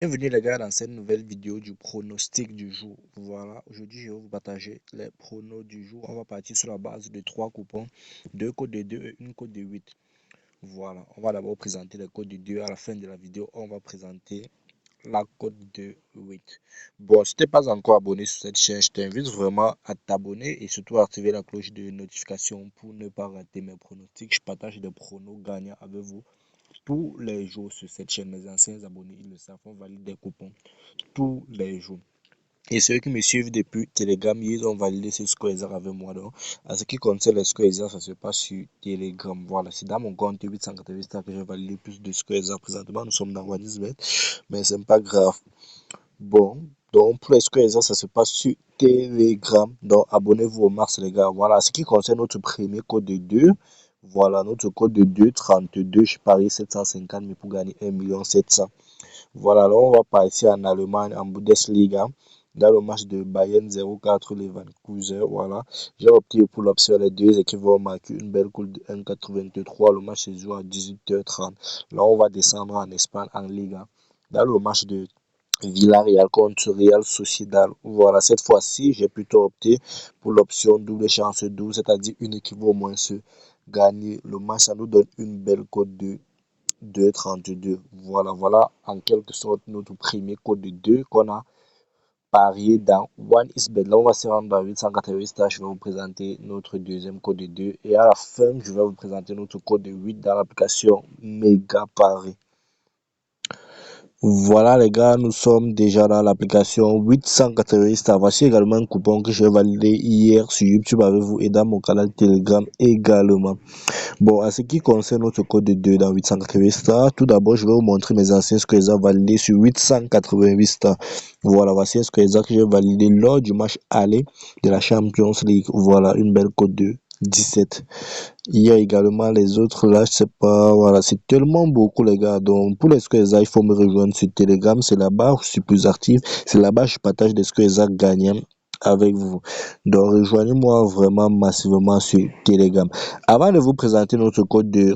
Bienvenue les gars dans cette nouvelle vidéo du pronostic du jour. Voilà, aujourd'hui je vais vous partager les pronos du jour. On va partir sur la base de 3 coupons, 2 codes de 2 et une code de 8. Voilà, on va d'abord présenter les codes de 2. À la fin de la vidéo, on va présenter la code de 8. Bon, si tu n'es pas encore abonné sur cette chaîne, je t'invite vraiment à t'abonner et surtout à activer la cloche de notification pour ne pas rater mes pronostics. Je partage des pronos gagnants avec vous tous les jours sur cette chaîne. Mes anciens abonnés, ils le savent, on valide des coupons tous les jours. Et ceux qui me suivent depuis Telegram, ils ont validé ce square avec moi. Donc, à ce qui concerne les square, ça se passe sur Telegram. Voilà, c'est dans mon compte 880 stars que j'ai validé plus de square. Présentement, nous sommes dans OneXBet, mais c'est pas grave. Bon, donc pour les square, ça se passe sur Telegram. Donc, abonnez-vous au max, les gars. Voilà, ce qui concerne notre premier code de 2. Voilà, notre code de 2, 32. Je parie 750 000 pour gagner 1 700 000. Voilà, alors on va passer en Allemagne, en Bundesliga, dans le match de Bayern 04 Leverkusen. Voilà, j'ai opté pour l'option les deux équipes vont marquer une belle cote de 1,83. Le match se joue à 18h30. Là, on va descendre en Espagne, en Liga, dans le match de Villarreal contre Real Sociedad. Voilà, cette fois-ci, j'ai plutôt opté pour l'option double chance 12, c'est-à-dire une équipe va au moins se gagner le match. Ça nous donne une belle cote de 2,32. Voilà en quelque sorte notre premier code de 2 qu'on a parié dans OneXBet. Là, on va se rendre dans 880 stars. Je vais vous présenter notre deuxième code de 2. Et à la fin, je vais vous présenter notre code de 8 dans l'application Mega Paris. Voilà les gars, nous sommes déjà dans l'application 880 stars. Voici également un coupon que j'ai validé hier sur YouTube avec vous et dans mon canal Telegram également. Bon, à ce qui concerne notre code de 2 dans 880 stars, tout d'abord, je vais vous montrer mes anciens squares validés sur 888 stars. Voilà, voici un square que j'ai validé lors du match aller de la Champions League. Voilà, une belle cote de 17. Il y a également les autres là, je sais pas, voilà, c'est tellement beaucoup les gars. Donc pour les squares, il faut me rejoindre sur Telegram, c'est là-bas où je suis plus actif, c'est là-bas que je partage des squares gagnants avec vous. Donc rejoignez-moi vraiment massivement sur Telegram. Avant de vous présenter notre code de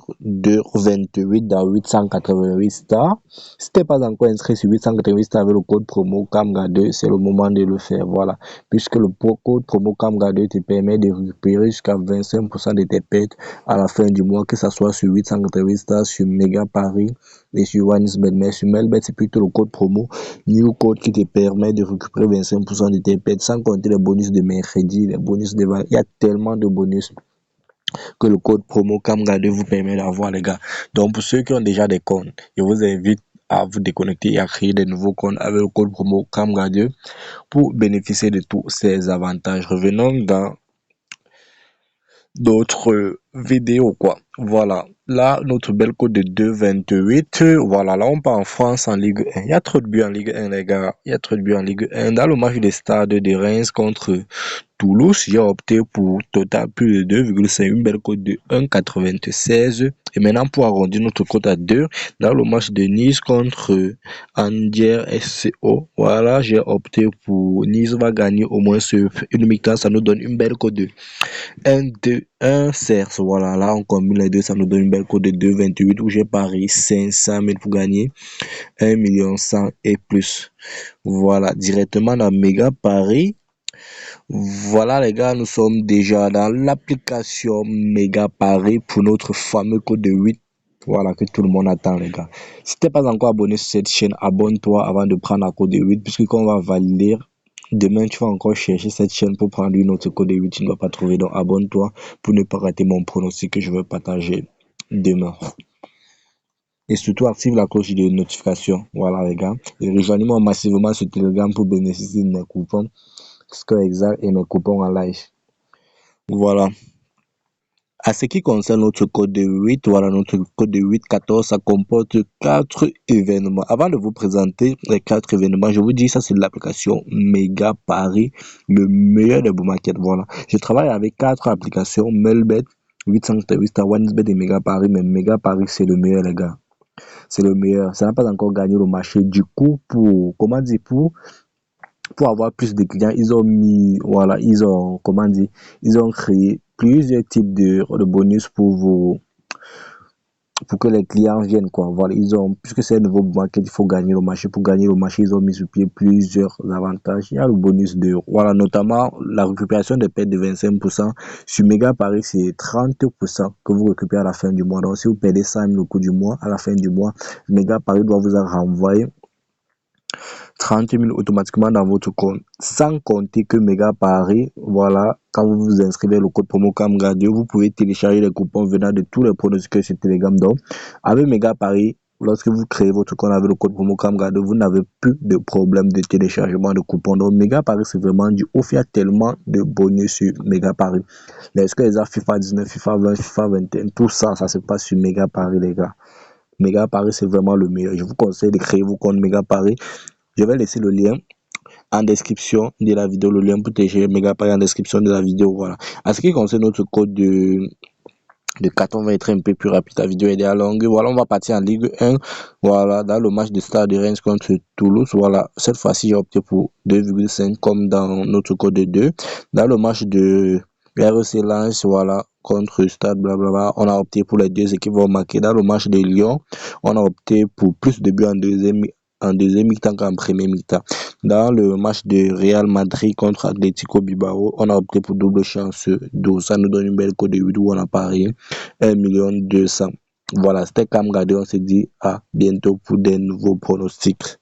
28 dans 888 stars, si tu n'es pas encore inscrit sur 888 stars avec le code promo CAMGA2, c'est le moment de le faire. Voilà, puisque le code promo CAMGA2 te permet de récupérer jusqu'à 25% de tes pertes à la fin du mois, que ce soit sur 888 stars, sur Mega Paris et sur OneXBet. Mais sur Melbet, c'est plutôt le code promo New Code qui te permet de récupérer 25% de tes pertes, sans compter les bonus de mercredi, les bonus de il y a tellement de bonus que le code promo CAMGA2 vous permet d'avoir, les gars. Donc pour ceux qui ont déjà des comptes, je vous invite à vous déconnecter et à créer des nouveaux comptes avec le code promo CAMGA2 pour bénéficier de tous ces avantages. Revenons dans d'autres vidéos, quoi. Voilà, là notre belle cote de 2,28. Voilà, là on part en France en Ligue 1. Il y a trop de buts en Ligue 1, les gars. Il y a trop de buts en Ligue 1. Dans le match des Stades de Reims contre Toulouse, j'ai opté pour total plus de 2,5, une belle cote de 1,96. Et maintenant, pour arrondir notre cote à 2, dans le match de Nice contre Angers SCO, voilà, j'ai opté pour Nice va gagner au moins sur une mi-temps. Ça nous donne une belle cote de 1, 2, 1, certes. Voilà, là, on combine les deux, ça nous donne une belle cote de 2,28 où j'ai parié 500 000 pour gagner 1 100 000 et plus. Voilà, directement dans Méga Paris. Voilà les gars, nous sommes déjà dans l'application Mega Paris pour notre fameux code de 8. Voilà que tout le monde attend les gars. Si tu n'es pas encore abonné sur cette chaîne, abonne-toi avant de prendre la code de 8 puisque quand on va valider, demain tu vas encore chercher cette chaîne pour prendre une autre code de 8, tu ne dois pas trouver. Donc abonne-toi pour ne pas rater mon pronostic que je vais partager demain. Et surtout active la cloche de notification. Voilà les gars. Et rejoignez-moi massivement sur Telegram pour bénéficier de mes coupons. Score exact et mes coupons en live. Voilà. À ce qui concerne notre code de 8, voilà, notre code de 814, ça comporte 4 événements. Avant de vous présenter les 4 événements, je vous dis, ça c'est l'application Mega Paris, le meilleur des beaux markets. Voilà. Je travaille avec 4 applications, Melbet, 808, OneXBet et Mega Paris, mais Mega Paris c'est le meilleur, les gars. C'est le meilleur. Ça n'a pas encore gagné le marché. Du coup, comment dire, pour avoir plus de clients, ils ont mis, voilà, comment dire, ils ont créé plusieurs types de bonus pour que les clients viennent, quoi. Voilà, puisque c'est un nouveau market, il faut gagner le marché. Pour gagner le marché, ils ont mis sur pied plusieurs avantages. Il y a le bonus de, voilà, notamment la récupération des pertes de 25%. Sur Méga Paris, c'est 30% que vous récupérez à la fin du mois. Donc, si vous perdez 100 000 au cours du mois, à la fin du mois, Méga Paris doit vous en renvoyer 30 000 automatiquement dans votre compte. Sans compter que Méga Paris, voilà, quand vous vous inscrivez le code promo CAMGA2, vous pouvez télécharger les coupons venant de tous les pronostiqueurs sur Telegram. Donc, avec Méga Paris, lorsque vous créez votre compte avec le code promo CAMGA2, vous n'avez plus de problème de téléchargement de coupons. Donc, Méga Paris, c'est vraiment du ouf. Il y a tellement de bonus sur Méga Paris. Est-ce que les FIFA 19, FIFA 20, FIFA 21, tout ça, ça se passe sur Méga Paris, les gars. Méga Paris, c'est vraiment le meilleur. Je vous conseille de créer vos comptes Méga Paris. Je vais laisser le lien en description de la vidéo, le lien pour télécharger Méga Paris en description de la vidéo. Voilà. En ce qui concerne notre code de carton, on va être un peu plus rapide. La vidéo est déjà longue. Voilà, on va partir en Ligue 1. Voilà, dans le match de Stade de Reims contre Toulouse. Voilà, cette fois-ci, j'ai opté pour 2,5 comme dans notre code de 2. Dans le match de REC Lens, voilà, contre Stade, blablabla, on a opté pour les deux équipes vont marquer. Dans le match de Lyon, on a opté pour plus de buts en deuxième mi-temps qu'en premier mi-temps. Dans le match de Real Madrid contre Atlético Bilbao, on a opté pour double chance 12. Ça nous donne une belle cote de 8 où on a parié 1 200 000. Voilà, c'était Cam Gardé. On se dit à bientôt pour des nouveaux pronostics.